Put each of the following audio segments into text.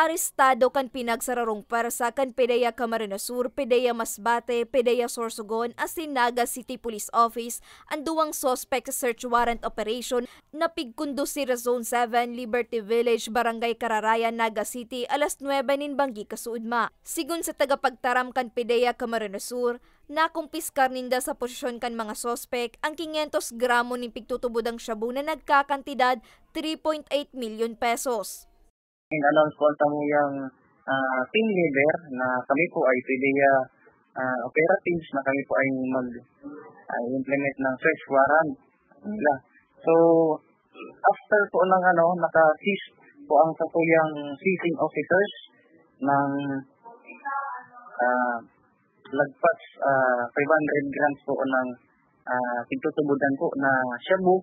Arestado kan pinagsararong persa kan PDEA Camarines Sur, PDEA Masbate, PDEA Sorsogon, asin Naga City Police Office ang duwang suspect sa search warrant operation na pigkundo si Zone 7, Liberty Village, Barangay Kararayan, Naga City, alas 9 nin Banggi kasuudma. Sigun sa tagapagtaram kan PDEA Camarines Sur, nakumpiskar ninda sa posisyon kan mga suspect ang 500 gramo ni pigtutubod ang shabu na nagkakantidad 3.8 million pesos. In-announce ko ang yung team leader na kami po ay PDEA operatives na kami po ay mag-implement ng search warrant nila. So, after po ng naka-seize po ang satuyang seizing officers ng lagpas 500 grams po ng pigtutubudan po na shabu.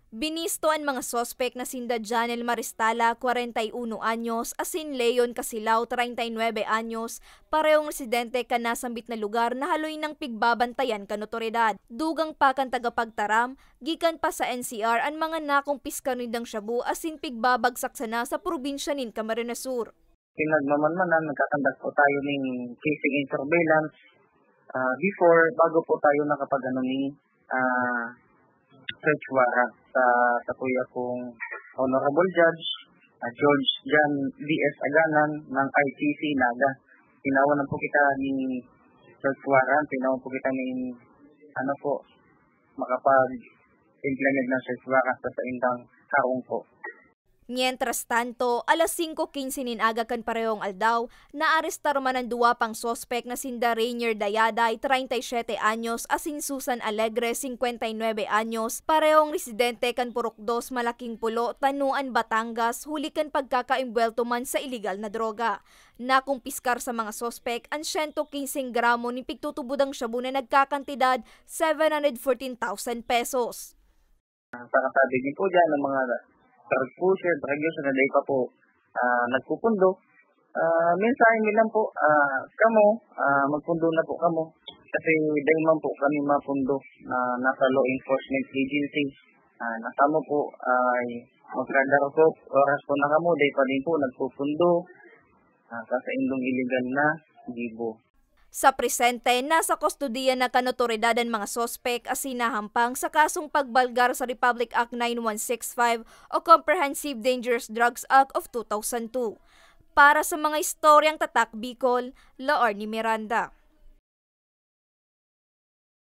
Binisto ang mga sospek na sinda Janel Maristala, 41 anyos, asin Leon Casilaw, 39 anyos, parehong residente ka nasambit na lugar na haloy ng pigbabantayan kan otoridad. Dugang pa kan tagapagtaram, gikan pa sa NCR ang mga nakumpiska nindang shabu asin pigbabagsak sana sa probinsya nin Camarines Sur. Pinagmamanmanan, nagkakandak po tayo ng casing and surveillance bago po tayo nakapag search warrant sa kuya kong Honorable Judge George Jan D.S. Aganan ng ICC Naga. Tinawan po kita ni search warrant, tinawan po kita ni makapag-implement ng search warrant sa indang kaong po. Mientras tanto, alas 5:15 nin aga kan parehong aldaw, naarestar man ang duwa pang sospek na sinda Rainier Dayaday, 37 anyos, asin Susan Alegre, 59 anyos, parehong residente kan Purok 2, Malaking Pulo, Tanuan, Batangas, huli kan pagkakaimbwelto man sa iligal na droga. Nakumpiskar sa mga sospek ang 115 gramo ni pigtutubudang shabu na nagkakantidad 714,000 pesos. Sabi din po dyan ng mga drug pusher, drug user na day pa po nagpupundo. Mensahe nilang po, magpundo na po kamo. Kasi dahil man po kami mapundo na nasa law enforcement agency. Nasamo po ay magradar po, oras po na kamo, dahil pa din po nagpupundo sa indong illegal na gibo. Sa presente, nasa kustodiya na kanotoridad ang mga sospek asinahampang sa kasong pagbalgar sa Republic Act 9165 o Comprehensive Dangerous Drugs Act of 2002. Para sa mga istoryang tatak Bicol, Laorny Miranda.